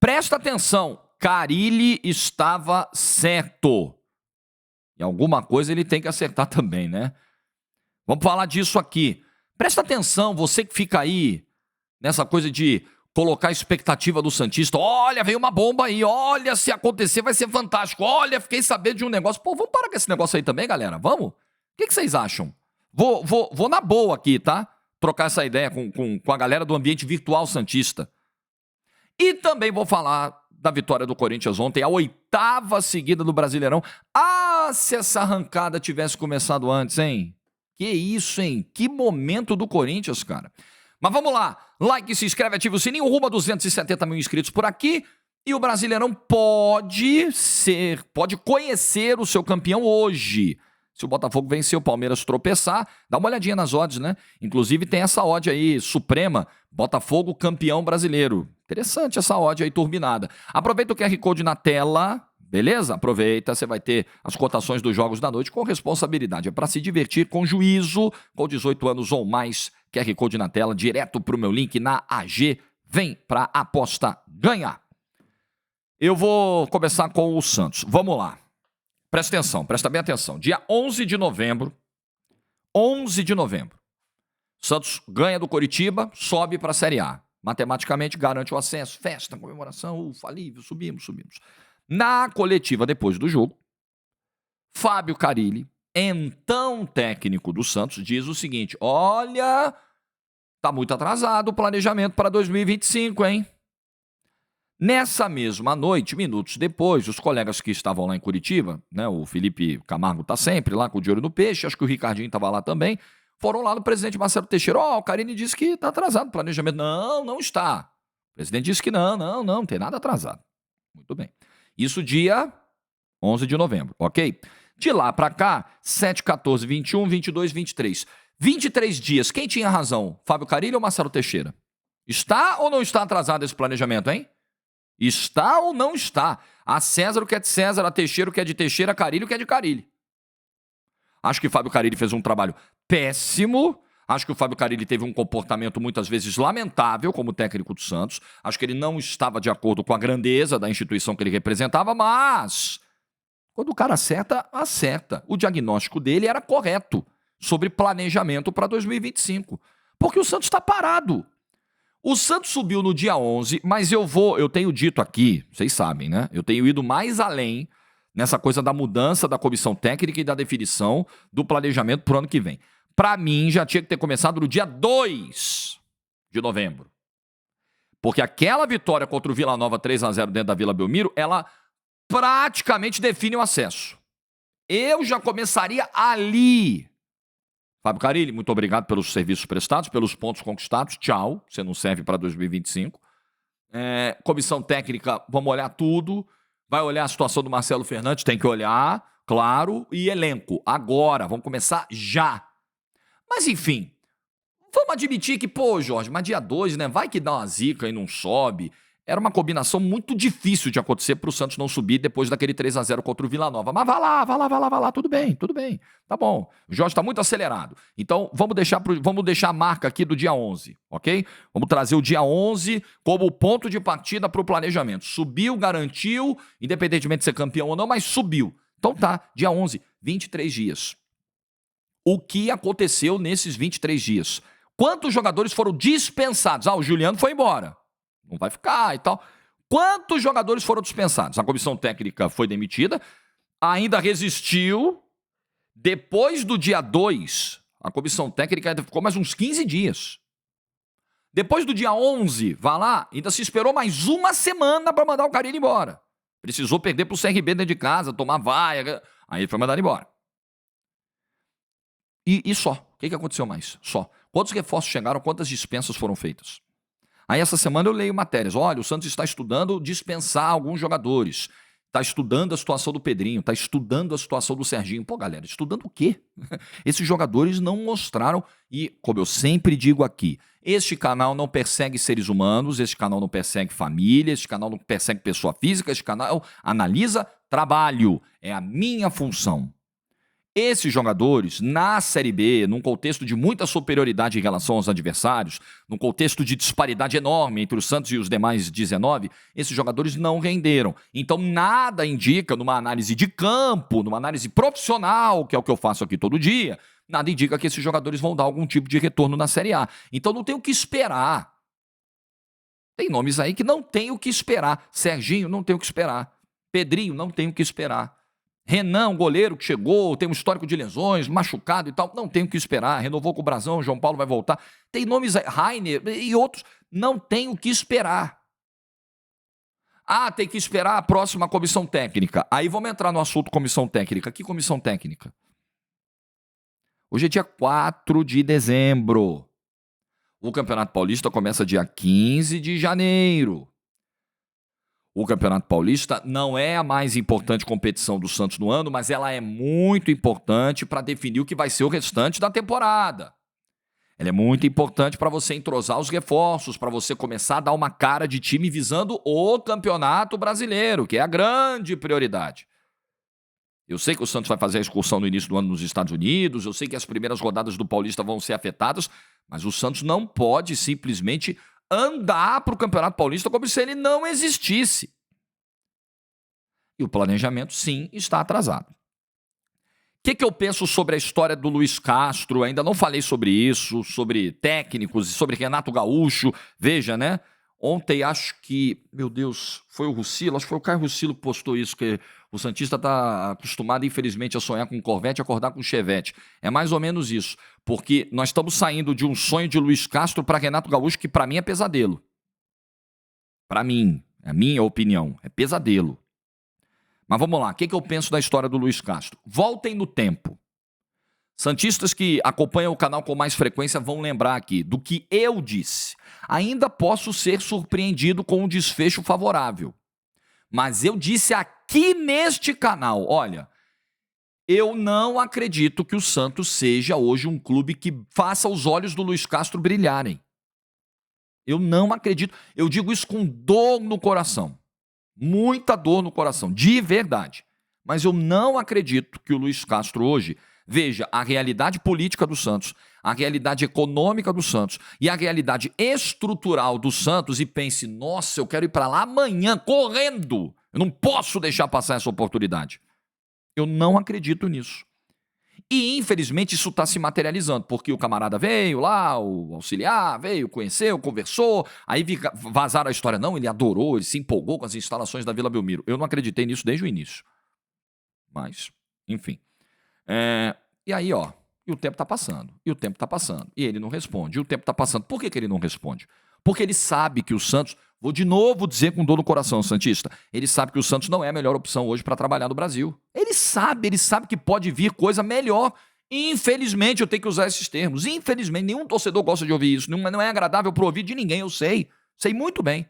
Presta atenção, Carille estava certo. E alguma coisa ele tem que acertar também, né? Vamos falar disso aqui. Presta atenção, você que fica aí nessa coisa de colocar a expectativa do Santista. Olha, veio uma bomba aí. Olha, se acontecer vai ser fantástico. Olha, fiquei sabendo de um negócio. Pô, vamos parar com esse negócio aí também, galera? Vamos? O que vocês acham? Vou na boa aqui, tá? Trocar essa ideia com a galera do ambiente virtual santista. E também vou falar da vitória do Corinthians ontem, a 8ª seguida do Brasileirão. Ah, se essa arrancada tivesse começado antes, hein? Que isso, hein? Que momento do Corinthians, cara. Mas vamos lá. Like, se inscreve, ativa o sininho, rumo a 270 mil inscritos por aqui. E o Brasileirão pode conhecer o seu campeão hoje. Se o Botafogo vencer, o Palmeiras tropeçar, dá uma olhadinha nas odds, né? Inclusive tem essa odd aí, suprema, Botafogo campeão brasileiro. Interessante essa odd aí, turbinada. Aproveita o QR Code na tela, beleza? Aproveita, você vai ter as cotações dos jogos da noite com responsabilidade. É para se divertir com juízo, com 18 anos ou mais. QR Code na tela, direto pro meu link na AG. Vem pra aposta ganhar. Eu vou começar com o Santos. Vamos lá. Presta atenção, presta bem atenção. Dia 11 de novembro, Santos ganha do Coritiba, sobe para a Série A. Matematicamente garante o acesso, festa, comemoração, ufa, alívio, subimos. Na coletiva depois do jogo, Fábio Carille, então técnico do Santos, diz o seguinte: olha, tá muito atrasado o planejamento para 2025, hein? Nessa mesma noite, minutos depois, os colegas que estavam lá em Curitiba, né, o Felipe Camargo tá sempre lá com o de olho no peixe, acho que o Ricardinho estava lá também, foram lá no presidente Marcelo Teixeira. O Carille disse que tá atrasado o planejamento. Não está. O presidente disse que não tem nada atrasado. Muito bem. Isso dia 11 de novembro, ok? De lá para cá, 7, 14, 21, 22, 23. 23 dias, quem tinha razão? Fábio Carille ou Marcelo Teixeira? Está ou não está atrasado esse planejamento, hein? Está ou não está? A César o que é de César, a Teixeira o que é de Teixeira, a Carille o que é de Carille. Acho que o Fábio Carille fez um trabalho péssimo. Acho que o Fábio Carille teve um comportamento muitas vezes lamentável como técnico do Santos. Acho que ele não estava de acordo com a grandeza da instituição que ele representava, mas quando o cara acerta, acerta. O diagnóstico dele era correto sobre planejamento para 2025. Porque o Santos está parado. O Santos subiu no dia 11, mas eu tenho dito aqui, vocês sabem, né? Eu tenho ido mais além nessa coisa da mudança da comissão técnica e da definição do planejamento para o ano que vem. Para mim, já tinha que ter começado no dia 2 de novembro. Porque aquela vitória contra o Vila Nova 3-0 dentro da Vila Belmiro, ela praticamente define o acesso. Eu já começaria ali. Fábio Carille, muito obrigado pelos serviços prestados, pelos pontos conquistados. Tchau, você não serve para 2025. Comissão técnica, vamos olhar tudo. Vai olhar a situação do Marcelo Fernandes, tem que olhar, claro. E elenco, agora, vamos começar já. Mas enfim, vamos admitir que, pô, Jorge, mas dia 2, né? Vai que dá uma zica e não sobe. Era uma combinação muito difícil de acontecer para o Santos não subir depois daquele 3-0 contra o Vila Nova. Mas vai lá, tudo bem, tá bom. O Jorge está muito acelerado. Então, vamos deixar a marca aqui do dia 11, ok? Vamos trazer o dia 11 como ponto de partida para o planejamento. Subiu, garantiu, independentemente de ser campeão ou não, mas subiu. Então tá, dia 11, 23 dias. O que aconteceu nesses 23 dias? Quantos jogadores foram dispensados? O Juliano foi embora. Não vai ficar e tal. Quantos jogadores foram dispensados? A comissão técnica foi demitida, ainda resistiu. Depois do dia 2, a comissão técnica ainda ficou mais uns 15 dias. Depois do dia 11, vai lá, ainda se esperou mais uma semana para mandar o Carille embora. Precisou perder pro CRB dentro de casa, tomar vaia, aí foi mandado embora. E só. O que aconteceu mais? Só. Quantos reforços chegaram, quantas dispensas foram feitas? Aí essa semana eu leio matérias. Olha, o Santos está estudando dispensar alguns jogadores. Está estudando a situação do Pedrinho, está estudando a situação do Serginho. Pô, galera, estudando o quê? Esses jogadores não mostraram. E, como eu sempre digo aqui, este canal não persegue seres humanos, este canal não persegue família, este canal não persegue pessoa física, este canal analisa trabalho. É a minha função. Esses jogadores, na Série B, num contexto de muita superioridade em relação aos adversários, num contexto de disparidade enorme entre o Santos e os demais 19, esses jogadores não renderam. Então, nada indica, numa análise de campo, numa análise profissional, que é o que eu faço aqui todo dia, nada indica que esses jogadores vão dar algum tipo de retorno na Série A. Então, não tem o que esperar. Tem nomes aí que não tem o que esperar. Serginho, não tem o que esperar. Pedrinho, não tem o que esperar. Renan, goleiro que chegou, tem um histórico de lesões, machucado e tal, não tem o que esperar. Renovou com o Brasão, João Paulo vai voltar. Tem nomes aí, Rainer e outros, não tem o que esperar. Ah, tem que esperar a próxima comissão técnica. Aí vamos entrar no assunto comissão técnica. Que comissão técnica? Hoje é dia 4 de dezembro. O Campeonato Paulista começa dia 15 de janeiro. O Campeonato Paulista não é a mais importante competição do Santos no ano, mas ela é muito importante para definir o que vai ser o restante da temporada. Ela é muito importante para você entrosar os reforços, para você começar a dar uma cara de time visando o Campeonato Brasileiro, que é a grande prioridade. Eu sei que o Santos vai fazer a excursão no início do ano nos Estados Unidos, eu sei que as primeiras rodadas do Paulista vão ser afetadas, mas o Santos não pode simplesmente andar para o Campeonato Paulista como se ele não existisse. E o planejamento, sim, está atrasado. O que eu penso sobre a história do Luiz Castro? Ainda não falei sobre isso, sobre técnicos e sobre Renato Gaúcho. Veja, né? Ontem, acho que, meu Deus, foi o Russilo, acho que foi o Caio Russilo que postou isso, que o santista está acostumado, infelizmente, a sonhar com Corvette e acordar com Chevette. É mais ou menos isso, porque nós estamos saindo de um sonho de Luiz Castro para Renato Gaúcho, que para mim é pesadelo. Para mim, é a minha opinião, é pesadelo. Mas vamos lá, o que eu penso da história do Luiz Castro? Voltem no tempo. Santistas que acompanham o canal com mais frequência vão lembrar aqui do que eu disse. Ainda posso ser surpreendido com um desfecho favorável. Mas eu disse aqui neste canal, olha, eu não acredito que o Santos seja hoje um clube que faça os olhos do Luiz Castro brilharem. Eu não acredito. Eu digo isso com dor no coração. Muita dor no coração, de verdade. Mas eu não acredito que o Luiz Castro hoje veja a realidade política do Santos, a realidade econômica do Santos e a realidade estrutural do Santos e pense, nossa, eu quero ir para lá amanhã, correndo. Eu não posso deixar passar essa oportunidade. Eu não acredito nisso. E, infelizmente, isso está se materializando, porque o camarada veio lá, o auxiliar veio, conheceu, conversou, aí vazaram a história. Não, ele adorou, ele se empolgou com as instalações da Vila Belmiro. Eu não acreditei nisso desde o início. Mas, enfim. E aí, ó, e o tempo está passando, e o tempo está passando, e ele não responde, e o tempo está passando. Por que ele não responde? Porque ele sabe que o Santos, vou de novo dizer com dor no coração, santista, ele sabe que o Santos não é a melhor opção hoje para trabalhar no Brasil. Ele sabe que pode vir coisa melhor. Infelizmente, eu tenho que usar esses termos. Infelizmente, nenhum torcedor gosta de ouvir isso. Não é agradável para o ouvido de ninguém, eu sei. Sei muito bem.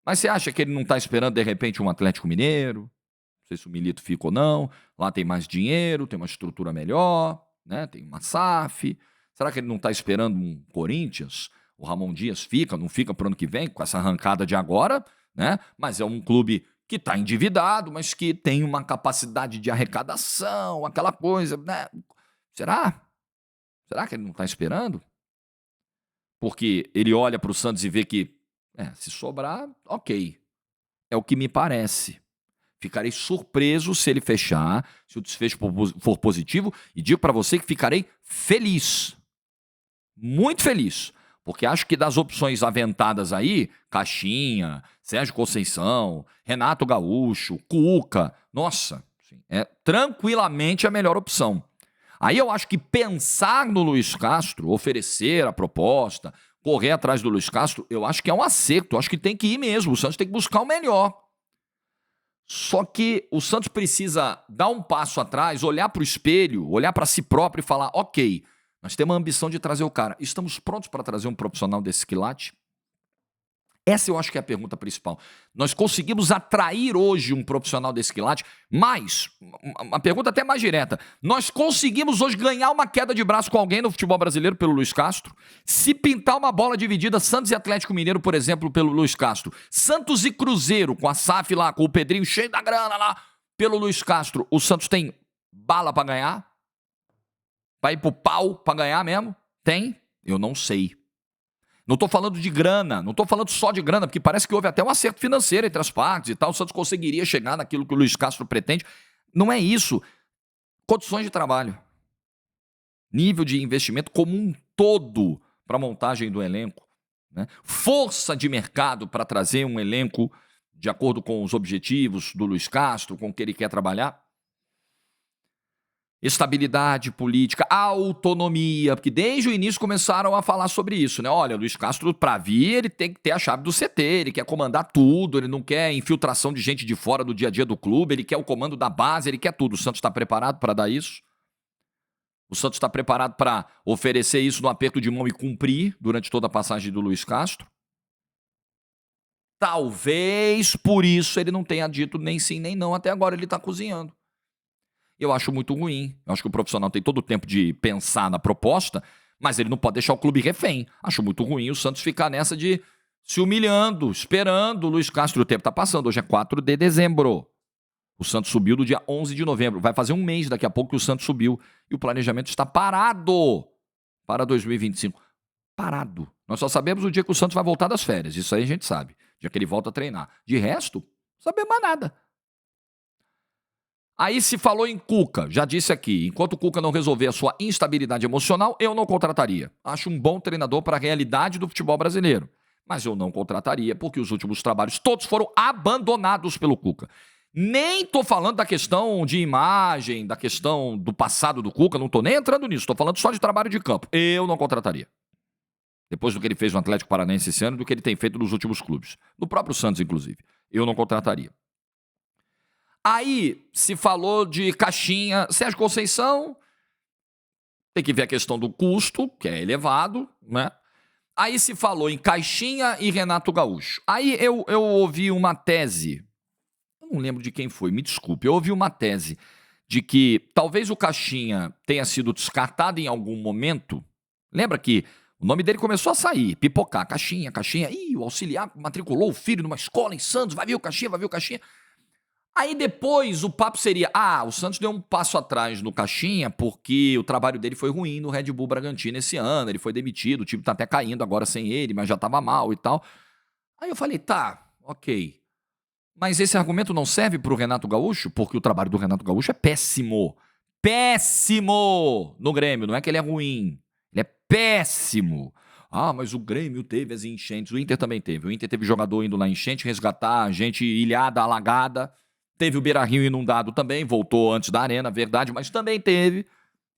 Mas você acha que ele não está esperando, de repente, um Atlético Mineiro? Não sei se o Milito fica ou não. Lá tem mais dinheiro, tem uma estrutura melhor, né? Tem uma SAF. Será que ele não está esperando um Corinthians? O Ramon Dias fica, não fica para o ano que vem, com essa arrancada de agora, né? Mas é um clube que está endividado, mas que tem uma capacidade de arrecadação, aquela coisa, né? Será? Será que ele não está esperando? Porque ele olha para o Santos e vê que, se sobrar, ok. É o que me parece. Ficarei surpreso se ele fechar, se o desfecho for positivo, e digo para você que ficarei feliz. Muito feliz. Porque acho que das opções aventadas aí, Caixinha, Sérgio Conceição, Renato Gaúcho, Cuca, nossa, é tranquilamente a melhor opção. Aí eu acho que pensar no Luiz Castro, oferecer a proposta, correr atrás do Luiz Castro, eu acho que é um acerto, eu acho que tem que ir mesmo, o Santos tem que buscar o melhor. Só que o Santos precisa dar um passo atrás, olhar para o espelho, olhar para si próprio e falar, ok, nós temos a ambição de trazer o cara. Estamos prontos para trazer um profissional desse quilate? Essa eu acho que é a pergunta principal. Nós conseguimos atrair hoje um profissional desse quilate, mas, uma pergunta até mais direta, nós conseguimos hoje ganhar uma queda de braço com alguém no futebol brasileiro pelo Luiz Castro? Se pintar uma bola dividida, Santos e Atlético Mineiro, por exemplo, pelo Luiz Castro, Santos e Cruzeiro, com a SAF lá, com o Pedrinho cheio da grana lá, pelo Luiz Castro, o Santos tem bala pra ganhar? Vai ir pro pau pra ganhar mesmo? Tem? Eu não sei. Não tô falando de grana, não tô falando só de grana, porque parece que houve até um acerto financeiro entre as partes e tal, o Santos conseguiria chegar naquilo que o Luiz Castro pretende. Não é isso. Condições de trabalho. Nível de investimento como um todo para a montagem do elenco. Né? Força de mercado para trazer um elenco de acordo com os objetivos do Luiz Castro, com o que ele quer trabalhar. Estabilidade política, autonomia, porque desde o início começaram a falar sobre isso, né? Olha, Luiz Castro, para vir, ele tem que ter a chave do CT, ele quer comandar tudo, ele não quer infiltração de gente de fora do dia a dia do clube, ele quer o comando da base, ele quer tudo. O Santos está preparado para dar isso? O Santos está preparado para oferecer isso no aperto de mão e cumprir durante toda a passagem do Luiz Castro? Talvez por isso ele não tenha dito nem sim nem não, até agora ele está cozinhando. Eu acho muito ruim. Eu acho que o profissional tem todo o tempo de pensar na proposta, mas ele não pode deixar o clube refém. Acho muito ruim o Santos ficar nessa de se humilhando, esperando o Luiz Castro. O tempo está passando. Hoje é 4 de dezembro. O Santos subiu do dia 11 de novembro. Vai fazer um mês daqui a pouco que o Santos subiu. E o planejamento está parado para 2025. Parado. Nós só sabemos o dia que o Santos vai voltar das férias. Isso aí a gente sabe. O dia que ele volta a treinar. De resto, não sabemos mais nada. Aí se falou em Cuca, já disse aqui, enquanto o Cuca não resolver a sua instabilidade emocional, eu não contrataria. Acho um bom treinador para a realidade do futebol brasileiro. Mas eu não contrataria porque os últimos trabalhos todos foram abandonados pelo Cuca. Nem tô falando da questão de imagem, da questão do passado do Cuca, não tô nem entrando nisso, tô falando só de trabalho de campo. Eu não contrataria. Depois do que ele fez no Atlético Paranaense esse ano, do que ele tem feito nos últimos clubes. No próprio Santos, inclusive. Eu não contrataria. Aí se falou de Caixinha, Sérgio Conceição, tem que ver a questão do custo, que é elevado, né? Aí se falou em Caixinha e Renato Gaúcho. Aí eu ouvi uma tese, eu não lembro de quem foi, me desculpe, eu ouvi uma tese de que talvez o Caixinha tenha sido descartado em algum momento. Lembra que o nome dele começou a sair, pipocar, Caixinha, o auxiliar matriculou o filho numa escola em Santos, vai vir o Caixinha. Aí depois o papo seria, o Santos deu um passo atrás no Caixinha porque o trabalho dele foi ruim no Red Bull Bragantino esse ano, ele foi demitido, o time tá até caindo agora sem ele, mas já tava mal e tal. Aí eu falei, tá, ok. Mas esse argumento não serve pro Renato Gaúcho? Porque o trabalho do Renato Gaúcho é péssimo. Péssimo no Grêmio, não é que ele é ruim, ele é péssimo. Mas o Grêmio teve as enchentes, o Inter também teve. O Inter teve jogador indo lá em enchente, resgatar, gente ilhada, alagada. Teve o Beira-Rio inundado também, voltou antes da arena, verdade, mas também teve.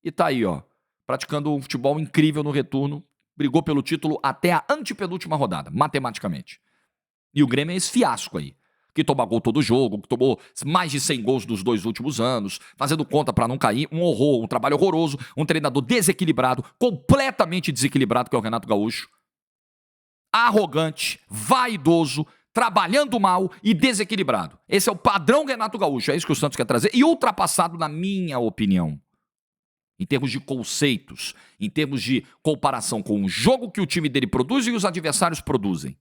E tá aí, ó, praticando um futebol incrível no retorno, brigou pelo título até a antepenúltima rodada, matematicamente. E o Grêmio é esse fiasco aí, que toma gol todo jogo, que tomou mais de 100 gols nos 2 últimos anos, fazendo conta pra não cair, um horror, um trabalho horroroso, um treinador desequilibrado, completamente desequilibrado, que é o Renato Gaúcho. Arrogante, vaidoso, trabalhando mal e desequilibrado. Esse é o padrão Renato Gaúcho, é isso que o Santos quer trazer, e ultrapassado na minha opinião. Em termos de conceitos, em termos de comparação com o jogo que o time dele produz e os adversários produzem.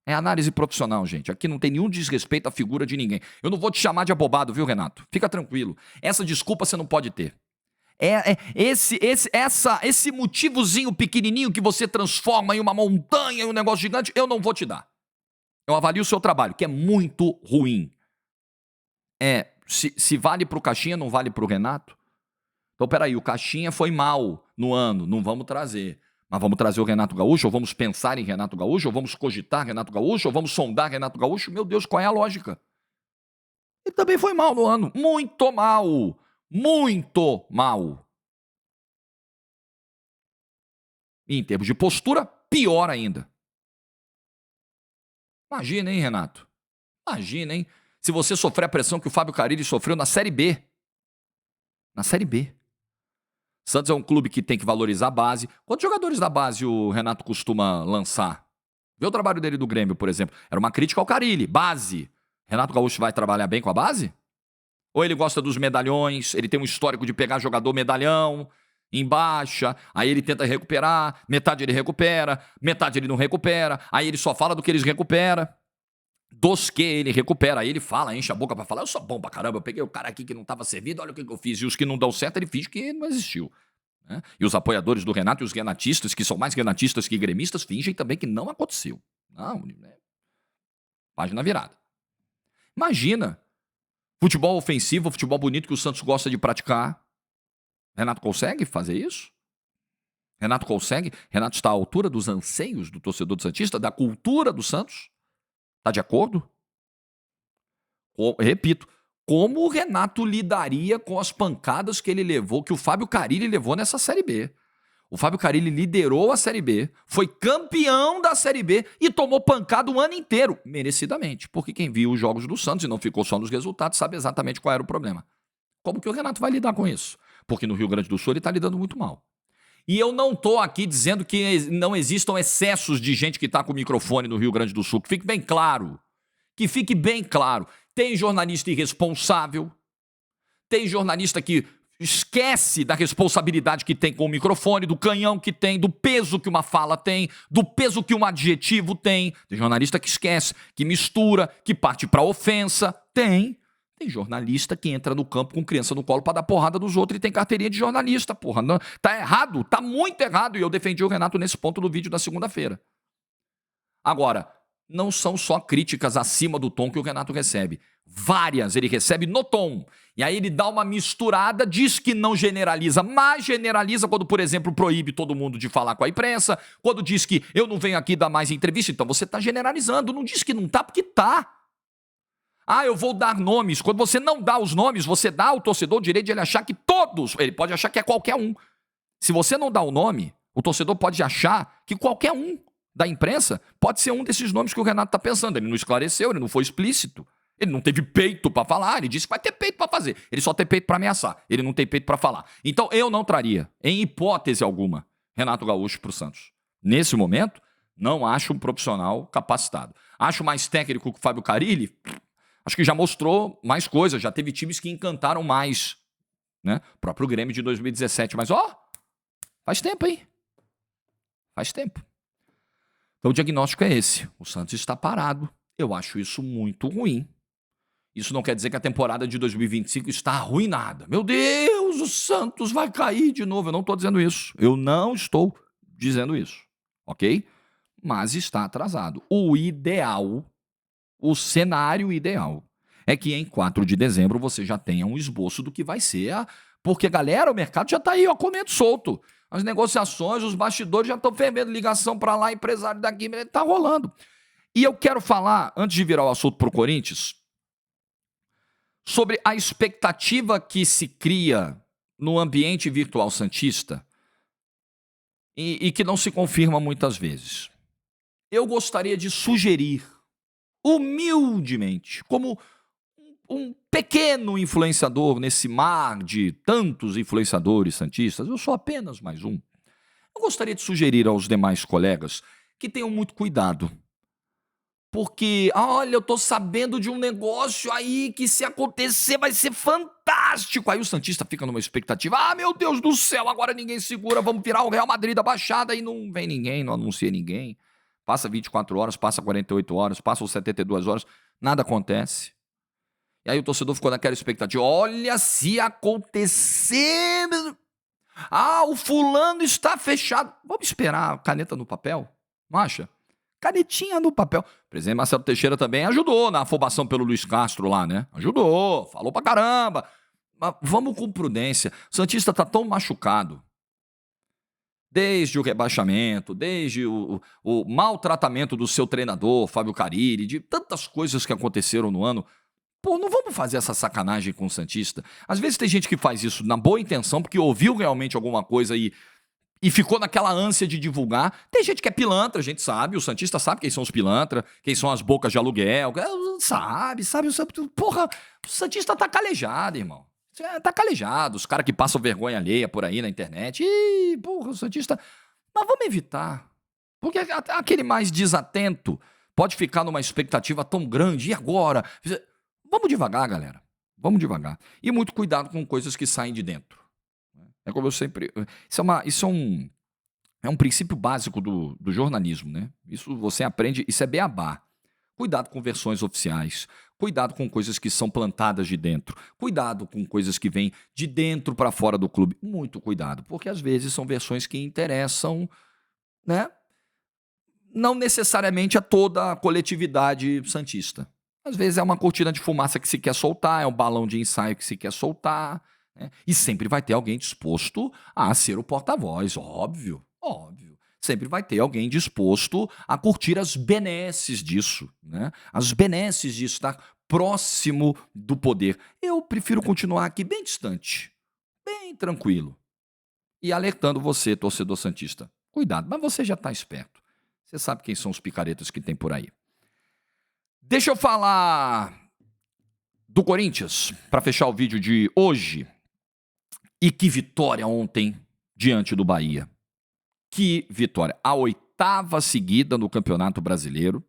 É análise profissional, gente. Aqui não tem nenhum desrespeito à figura de ninguém. Eu não vou te chamar de abobado, viu, Renato? Fica tranquilo. Essa desculpa você não pode ter. Esse motivozinho pequenininho que você transforma em uma montanha, em um negócio gigante, eu não vou te dar. Eu avalio o seu trabalho, que é muito ruim. Se vale pro Caixinha, não vale pro Renato? Então, peraí, o Caixinha foi mal no ano, não vamos trazer. Mas vamos trazer o Renato Gaúcho, ou vamos pensar em Renato Gaúcho, ou vamos cogitar Renato Gaúcho, ou vamos sondar Renato Gaúcho? Meu Deus, qual é a lógica? Ele também foi mal no ano, muito mal. Muito mal. E em termos de postura, pior ainda. Imagina, hein, Renato? Imagina, hein? Se você sofrer a pressão que o Fábio Carille sofreu na Série B. Na Série B. Santos é um clube que tem que valorizar a base. Quantos jogadores da base o Renato costuma lançar? Vê o trabalho dele do Grêmio, por exemplo. Era uma crítica ao Carille. Base. Renato Gaúcho vai trabalhar bem com a base? Ou ele gosta dos medalhões, ele tem um histórico de pegar jogador medalhão, em baixa, aí ele tenta recuperar, metade ele recupera, metade ele não recupera, aí ele só fala do que eles recupera. dos que ele recupera. Aí ele fala, enche a boca pra falar, eu sou bom pra caramba, eu peguei o cara aqui que não tava servido, olha o que eu fiz. E os que não dão certo, ele finge que não existiu. Né? E os apoiadores do Renato e os renatistas, que são mais renatistas que gremistas, fingem também que não aconteceu. Não, né? Página virada. Imagina, futebol ofensivo, futebol bonito que o Santos gosta de praticar. Renato consegue fazer isso? Renato consegue? Renato está à altura dos anseios do torcedor do Santista, da cultura do Santos? Está de acordo? Repito, como o Renato lidaria com as pancadas que ele levou, que o Fábio Carille levou nessa Série B? O Fábio Carille liderou a Série B, foi campeão da Série B e tomou pancada o ano inteiro, merecidamente. Porque quem viu os jogos do Santos e não ficou só nos resultados sabe exatamente qual era o problema. Como que o Renato vai lidar com isso? Porque no Rio Grande do Sul ele está lidando muito mal. E eu não estou aqui dizendo que não existam excessos de gente que está com o microfone no Rio Grande do Sul. Que fique bem claro. Que fique bem claro. Tem jornalista irresponsável. Tem jornalista que esquece da responsabilidade que tem com o microfone, do canhão que tem, do peso que uma fala tem, do peso que um adjetivo tem. Tem jornalista que esquece, que mistura, que parte para ofensa. Tem jornalista que entra no campo com criança no colo para dar porrada dos outros e tem carteirinha de jornalista, porra. Não, tá errado, tá muito errado. E eu defendi o Renato nesse ponto no vídeo da segunda-feira. Agora, não são só críticas acima do tom que o Renato recebe. Várias ele recebe no tom. E aí ele dá uma misturada, diz que não generaliza, mas generaliza quando, por exemplo, proíbe todo mundo de falar com a imprensa, quando diz que eu não venho aqui dar mais entrevista. Então você tá generalizando, não diz que não tá, porque tá. Ah, eu vou dar nomes. Quando você não dá os nomes, você dá ao torcedor o direito de ele achar que todos, ele pode achar que é qualquer um. Se você não dá o nome, o torcedor pode achar que qualquer um da imprensa pode ser um desses nomes que o Renato está pensando. Ele não esclareceu, ele não foi explícito. Ele não teve peito para falar, ele disse que vai ter peito para fazer. Ele só tem peito para ameaçar, ele não tem peito para falar. Então eu não traria, em hipótese alguma, Renato Gaúcho para o Santos. Nesse momento, não acho um profissional capacitado. Acho mais técnico que o Fábio Carille. Acho que já mostrou mais coisas, já teve times que encantaram mais, né? O próprio Grêmio de 2017, mas faz tempo, hein? Faz tempo. Então o diagnóstico é esse, o Santos está parado, eu acho isso muito ruim. Isso não quer dizer que a temporada de 2025 está arruinada. Meu Deus, o Santos vai cair de novo, eu não estou dizendo isso, eu não estou dizendo isso, ok? Mas está atrasado. O ideal, o cenário ideal é que em 4 de dezembro você já tenha um esboço do que vai ser Porque, galera, o mercado já está aí, comendo solto. As negociações, os bastidores já estão fervendo, ligação para lá, empresário daqui, está rolando. E eu quero falar, antes de virar o assunto para o Corinthians, sobre a expectativa que se cria no ambiente virtual santista e que não se confirma muitas vezes. Eu gostaria de sugerir, humildemente, como um pequeno influenciador nesse mar de tantos influenciadores santistas, eu sou apenas mais um. Eu gostaria de sugerir aos demais colegas que tenham muito cuidado. Porque, olha, eu tô sabendo de um negócio aí que se acontecer vai ser fantástico. Aí o santista fica numa expectativa. Meu Deus do céu, agora ninguém segura, vamos virar o Real Madrid da Baixada. E não vem ninguém, não anuncia ninguém. Passa 24 horas, passa 48 horas, passam 72 horas, nada acontece. E aí o torcedor ficou naquela expectativa. Olha, se acontecer... o fulano está fechado. Vamos esperar a caneta no papel? Não acha? Canetinha no papel. O presidente Marcelo Teixeira também ajudou na afobação pelo Luiz Castro lá, né? Ajudou, falou pra caramba. Mas vamos com prudência. O santista tá tão machucado. Desde o rebaixamento, desde o maltratamento do seu treinador, Fábio Carille, de tantas coisas que aconteceram no ano. Pô, não vamos fazer essa sacanagem com o santista. Às vezes tem gente que faz isso na boa intenção, porque ouviu realmente alguma coisa e ficou naquela ânsia de divulgar. Tem gente que é pilantra, a gente sabe, o santista sabe quem são os pilantras, quem são as bocas de aluguel, sabe. Porra, o santista tá calejado, irmão. Tá calejado, os caras que passam vergonha alheia por aí na internet. Porra, o santista... Mas vamos evitar. Porque aquele mais desatento pode ficar numa expectativa tão grande. E agora? Vamos devagar, galera. Vamos devagar. E muito cuidado com coisas que saem de dentro. É como eu sempre... Isso é um princípio básico do jornalismo, né? Isso você aprende... Isso é beabá. Cuidado com versões oficiais. Cuidado com coisas que são plantadas de dentro. Cuidado com coisas que vêm de dentro para fora do clube. Muito cuidado, porque às vezes são versões que interessam, né? Não necessariamente a toda a coletividade santista. Às vezes é uma cortina de fumaça que se quer soltar, é um balão de ensaio que se quer soltar, né? E sempre vai ter alguém disposto a ser o porta-voz, óbvio, óbvio. Sempre vai ter alguém disposto a curtir as benesses disso, né? As benesses de estar próximo do poder. Eu prefiro continuar aqui bem distante, bem tranquilo, e alertando você, torcedor santista. Cuidado, mas você já está esperto. Você sabe quem são os picaretas que tem por aí. Deixa eu falar do Corinthians, para fechar o vídeo de hoje. E que vitória ontem diante do Bahia. Que vitória. A 8ª seguida no Campeonato Brasileiro.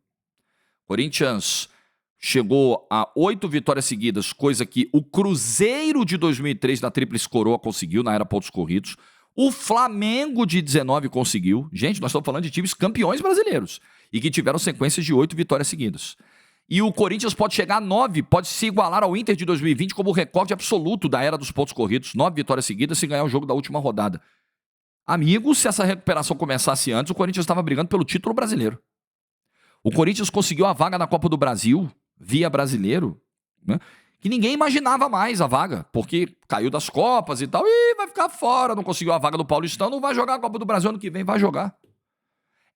Corinthians chegou a 8 vitórias seguidas, coisa que o Cruzeiro de 2003 da Tríplice Coroa conseguiu na era pontos corridos. O Flamengo de 19 conseguiu. Gente, nós estamos falando de times campeões brasileiros e que tiveram sequências de 8 vitórias seguidas. E o Corinthians pode chegar a 9, pode se igualar ao Inter de 2020 como o recorde absoluto da era dos pontos corridos. 9 vitórias seguidas se ganhar o jogo da última rodada. Amigo, se essa recuperação começasse antes, o Corinthians estava brigando pelo título brasileiro. O Corinthians conseguiu a vaga na Copa do Brasil, via brasileiro, né? Que ninguém imaginava mais a vaga, porque caiu das Copas e tal, e vai ficar fora, não conseguiu a vaga do Paulistão, não vai jogar a Copa do Brasil ano que vem, vai jogar.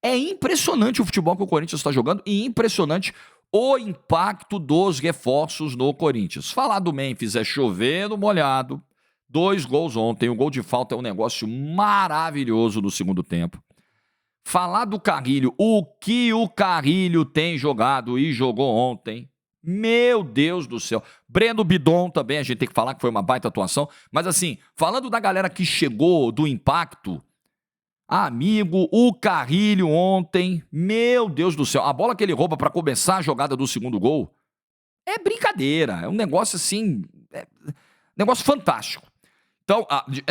É impressionante o futebol que o Corinthians está jogando e impressionante o impacto dos reforços no Corinthians. Falar do Memphis é chover no molhado. 2 gols ontem, o gol de falta é um negócio maravilhoso no segundo tempo. Falar do Carrilho, o que o Carrilho tem jogado e jogou ontem. Meu Deus do céu. Breno Bidon também, a gente tem que falar que foi uma baita atuação. Mas assim, falando da galera que chegou, do impacto, amigo, o Carrilho ontem, meu Deus do céu, a bola que ele rouba para começar a jogada do segundo gol é brincadeira, é um negócio assim, negócio fantástico. Então,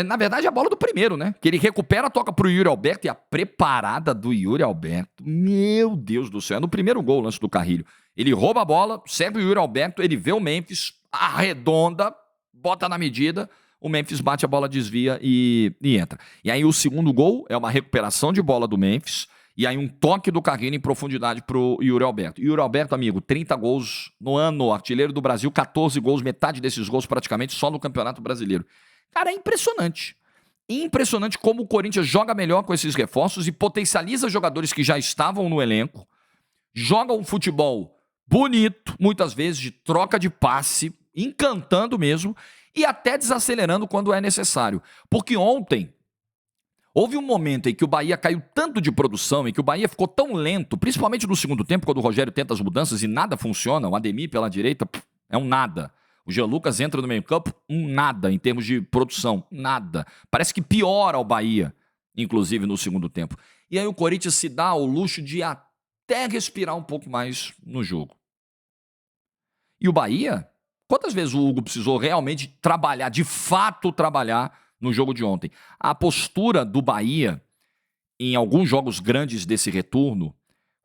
na verdade, é a bola do primeiro, né? Que ele recupera, toca pro Yuri Alberto e a preparada do Yuri Alberto, meu Deus do céu, é no primeiro gol o lance do Carrilho. Ele rouba a bola, segue o Yuri Alberto, ele vê o Memphis, arredonda, bota na medida, o Memphis bate a bola, desvia e entra. E aí o segundo gol é uma recuperação de bola do Memphis, e aí um toque do Carrilho em profundidade pro Yuri Alberto. Yuri Alberto, amigo, 30 gols no ano, artilheiro do Brasil, 14 gols, metade desses gols praticamente só no Campeonato Brasileiro. Cara, é impressionante. Impressionante como o Corinthians joga melhor com esses reforços e potencializa jogadores que já estavam no elenco, joga um futebol bonito, muitas vezes de troca de passe, encantando mesmo, e até desacelerando quando é necessário. Porque ontem houve um momento em que o Bahia caiu tanto de produção, em que o Bahia ficou tão lento, principalmente no segundo tempo, quando o Rogério tenta as mudanças e nada funciona, o Ademir pela direita é um nada. O Jean Lucas entra no meio campo, um nada em termos de produção, nada. Parece que piora o Bahia, inclusive no segundo tempo. E aí o Corinthians se dá ao luxo de até respirar um pouco mais no jogo. E o Bahia, quantas vezes o Hugo precisou realmente trabalhar, de fato trabalhar no jogo de ontem? A postura do Bahia, em alguns jogos grandes desse retorno,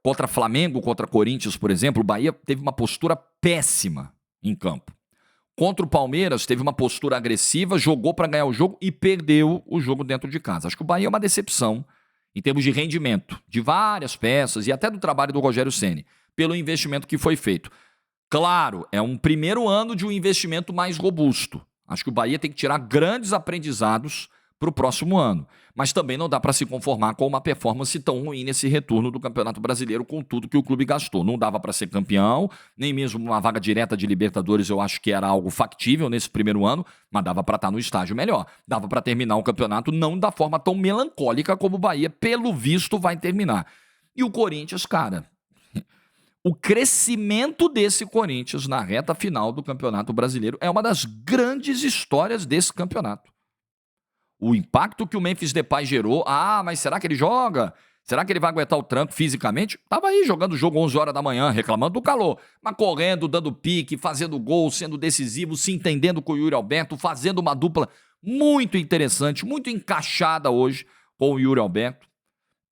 contra Flamengo, contra Corinthians, por exemplo, o Bahia teve uma postura péssima em campo. Contra o Palmeiras, teve uma postura agressiva, jogou para ganhar o jogo e perdeu o jogo dentro de casa. Acho que o Bahia é uma decepção em termos de rendimento de várias peças e até do trabalho do Rogério Ceni, pelo investimento que foi feito. Claro, é um primeiro ano de um investimento mais robusto. Acho que o Bahia tem que tirar grandes aprendizados para o próximo ano. Mas também não dá para se conformar com uma performance tão ruim nesse retorno do Campeonato Brasileiro com tudo que o clube gastou. Não dava para ser campeão, nem mesmo uma vaga direta de Libertadores eu acho que era algo factível nesse primeiro ano, mas dava para estar no estágio melhor. Dava para terminar o campeonato não da forma tão melancólica como o Bahia, pelo visto, vai terminar. E o Corinthians, cara, o crescimento desse Corinthians na reta final do Campeonato Brasileiro é uma das grandes histórias desse campeonato. O impacto que o Memphis Depay gerou, mas será que ele joga? Será que ele vai aguentar o tranco fisicamente? Tava aí jogando o jogo 11 horas da manhã, reclamando do calor, mas correndo, dando pique, fazendo gol, sendo decisivo, se entendendo com o Yuri Alberto, fazendo uma dupla muito interessante, muito encaixada hoje com o Yuri Alberto.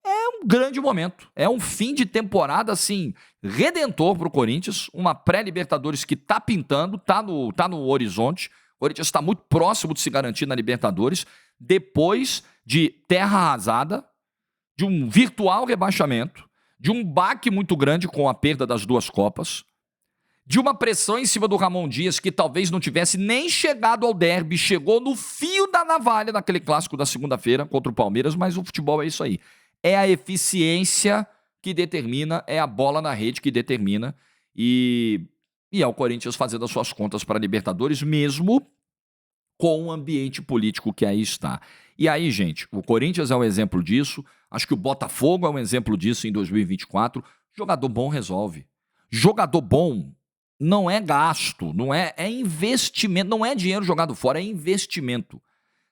um grande momento. É um fim de temporada, assim, redentor pro Corinthians. Uma pré-Libertadores que tá pintando, tá no horizonte. O Corinthians está muito próximo de se garantir na Libertadores. Depois de terra arrasada, de um virtual rebaixamento, de um baque muito grande com a perda das 2 Copas, de uma pressão em cima do Ramon Dias que talvez não tivesse nem chegado ao derby, chegou no fio da navalha naquele clássico da segunda-feira contra o Palmeiras, mas o futebol é isso aí. É a eficiência que determina, é a bola na rede que determina, e é o Corinthians fazendo as suas contas para a Libertadores, mesmo com o ambiente político que aí está. E aí, gente, o Corinthians é um exemplo disso, acho que o Botafogo é um exemplo disso em 2024. Jogador bom resolve. Jogador bom não é gasto, não é investimento, não é dinheiro jogado fora, é investimento.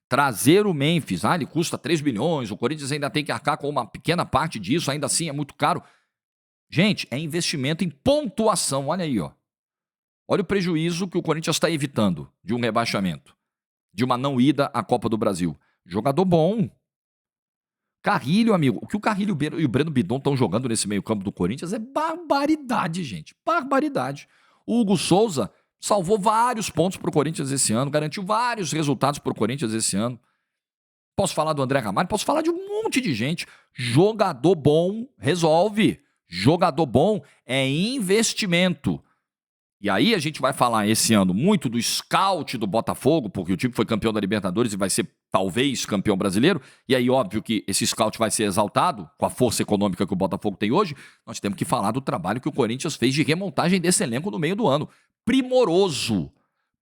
Trazer o Memphis, ele custa 3 bilhões, o Corinthians ainda tem que arcar com uma pequena parte disso, ainda assim é muito caro. Gente, é investimento em pontuação, olha aí, ó. Olha o prejuízo que o Corinthians está evitando de um rebaixamento, de uma não ida à Copa do Brasil. Jogador bom. Carrilho, amigo, o que o Carrilho e o Breno Bidon estão jogando nesse meio campo do Corinthians é barbaridade, gente, barbaridade. O Hugo Souza salvou vários pontos para o Corinthians esse ano, garantiu vários resultados para o Corinthians esse ano. Posso falar do André Ramalho, posso falar de um monte de gente. Jogador bom resolve. Jogador bom é investimento. E aí a gente vai falar esse ano muito do scout do Botafogo, porque o time foi campeão da Libertadores e vai ser talvez campeão brasileiro. E aí óbvio que esse scout vai ser exaltado com a força econômica que o Botafogo tem hoje. Nós temos que falar do trabalho que o Corinthians fez de remontagem desse elenco no meio do ano. Primoroso.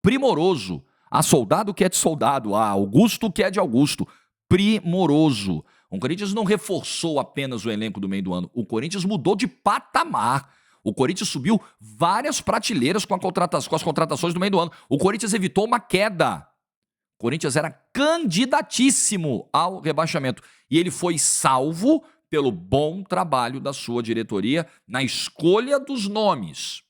Primoroso. A soldado que é de soldado, a Augusto que é de Augusto. Primoroso. O Corinthians não reforçou apenas o elenco do meio do ano. O Corinthians mudou de patamar. O Corinthians subiu várias prateleiras com as contratações do meio do ano. O Corinthians evitou uma queda. O Corinthians era candidatíssimo ao rebaixamento. E ele foi salvo pelo bom trabalho da sua diretoria na escolha dos nomes.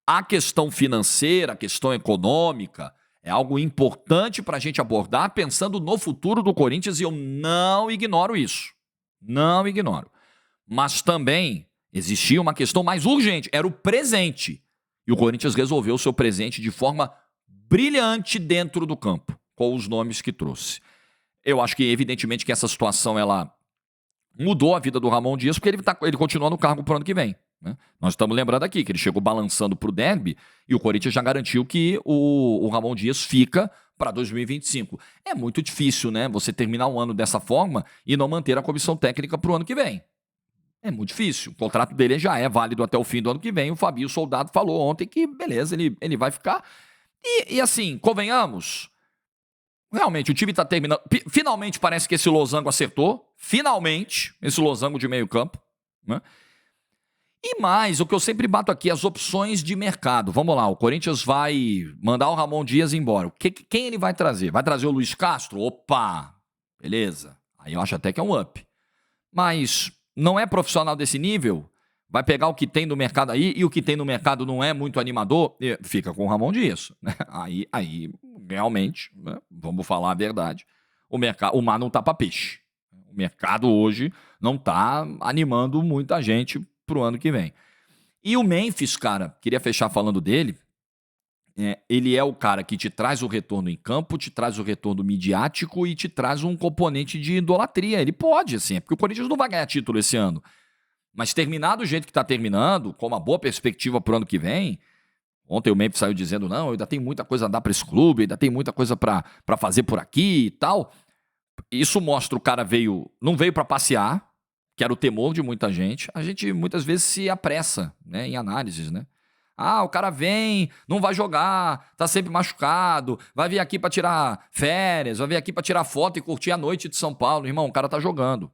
A questão financeira, a questão econômica, é algo importante para a gente abordar pensando no futuro do Corinthians e eu não ignoro isso. Não ignoro. Mas também existia uma questão mais urgente, era o presente. E o Corinthians resolveu o seu presente de forma brilhante dentro do campo, com os nomes que trouxe. Eu acho que, evidentemente, que essa situação ela mudou a vida do Ramon Dias, porque ele continua no cargo para o ano que vem. Né? Nós estamos lembrando aqui que ele chegou balançando para o derby e o Corinthians já garantiu que o Ramon Dias fica para 2025. É muito difícil, né? Você terminar um ano dessa forma e não manter a comissão técnica para o ano que vem. É muito difícil. O contrato dele já é válido até o fim do ano que vem. O Fabio Soldado falou ontem que, beleza, ele vai ficar. E assim, convenhamos, realmente o time está terminando. Finalmente parece que esse losango acertou. Finalmente, esse losango de meio campo. Né? E mais, o que eu sempre bato aqui, as opções de mercado. Vamos lá, o Corinthians vai mandar o Ramon Dias embora. Quem ele vai trazer? Vai trazer o Luiz Castro? Opa! Beleza. Aí eu acho até que é um up. Mas não é profissional desse nível, vai pegar o que tem no mercado aí, e o que tem no mercado não é muito animador, fica com o Ramon Dias. Né? Aí realmente, né, vamos falar a verdade, o mar não tá para peixe. O mercado hoje não tá animando muita gente pro ano que vem. E o Memphis, cara, queria fechar falando dele, ele é o cara que te traz o retorno em campo, te traz o retorno midiático e te traz um componente de idolatria. Ele pode, assim, porque o Corinthians não vai ganhar título esse ano. Mas terminar do jeito que está terminando, com uma boa perspectiva para o ano que vem. Ontem o Memphis saiu dizendo, não, ainda tem muita coisa a dar para esse clube, ainda tem muita coisa para fazer por aqui e tal. Isso mostra o cara não veio para passear, que era o temor de muita gente. A gente muitas vezes se apressa, né, em análises, né? O cara vem, não vai jogar, tá sempre machucado, vai vir aqui para tirar férias, vai vir aqui para tirar foto e curtir a noite de São Paulo. Irmão, o cara tá jogando.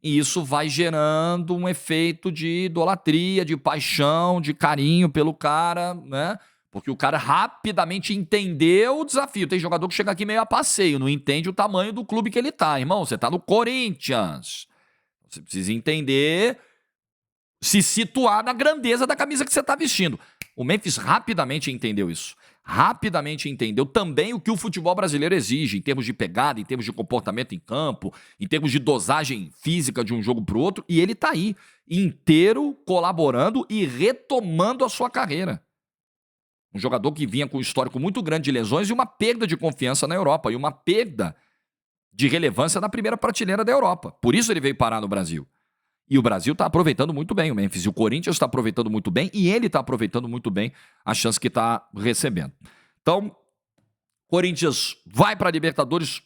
E isso vai gerando um efeito de idolatria, de paixão, de carinho pelo cara, né? Porque o cara rapidamente entendeu o desafio. Tem jogador que chega aqui meio a passeio, não entende o tamanho do clube que ele tá. Irmão, você tá no Corinthians. Você precisa entender, se situar na grandeza da camisa que você tá vestindo. O Memphis rapidamente entendeu isso. rapidamente entendeu também o que o futebol brasileiro exige, em termos de pegada, em termos de comportamento em campo, em termos de dosagem física de um jogo para o outro, e ele tá aí, inteiro, colaborando e retomando a sua carreira. Um jogador que vinha com um histórico muito grande de lesões e uma perda de confiança na Europa, e uma perda de relevância na primeira prateleira da Europa. Por isso ele veio parar no Brasil. E o Brasil está aproveitando muito bem o Memphis. E o Corinthians está aproveitando muito bem. E ele está aproveitando muito bem a chance que está recebendo. Então, Corinthians vai para a Libertadores.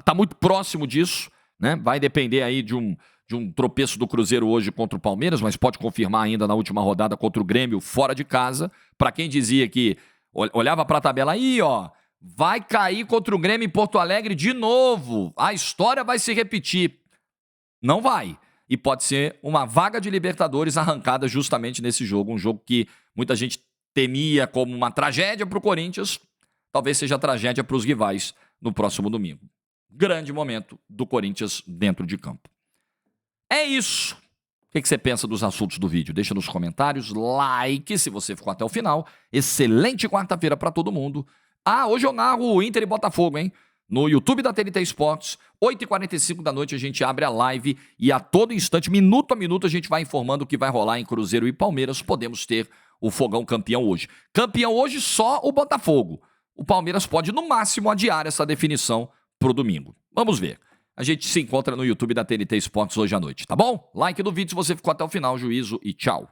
Tá muito próximo disso, né? Vai depender aí de um tropeço do Cruzeiro hoje contra o Palmeiras, mas pode confirmar ainda na última rodada contra o Grêmio fora de casa. Para quem dizia que olhava para a tabela aí, ó, vai cair contra o Grêmio em Porto Alegre de novo. A história vai se repetir. Não vai. E pode ser uma vaga de Libertadores arrancada justamente nesse jogo. Um jogo que muita gente temia como uma tragédia para o Corinthians. Talvez seja tragédia para os rivais no próximo domingo. Grande momento do Corinthians dentro de campo. É isso. O que você pensa dos assuntos do vídeo? Deixa nos comentários. Like se você ficou até o final. Excelente quarta-feira para todo mundo. Hoje eu narro o Inter e Botafogo, hein? No YouTube da TNT Esportes, 8h45 da noite a gente abre a live e a todo instante, minuto a minuto, a gente vai informando o que vai rolar em Cruzeiro e Palmeiras. Podemos ter o Fogão campeão hoje. Campeão hoje só o Botafogo. O Palmeiras pode, no máximo, adiar essa definição pro domingo. Vamos ver. A gente se encontra no YouTube da TNT Esportes hoje à noite, tá bom? Like no vídeo se você ficou até o final, juízo e tchau.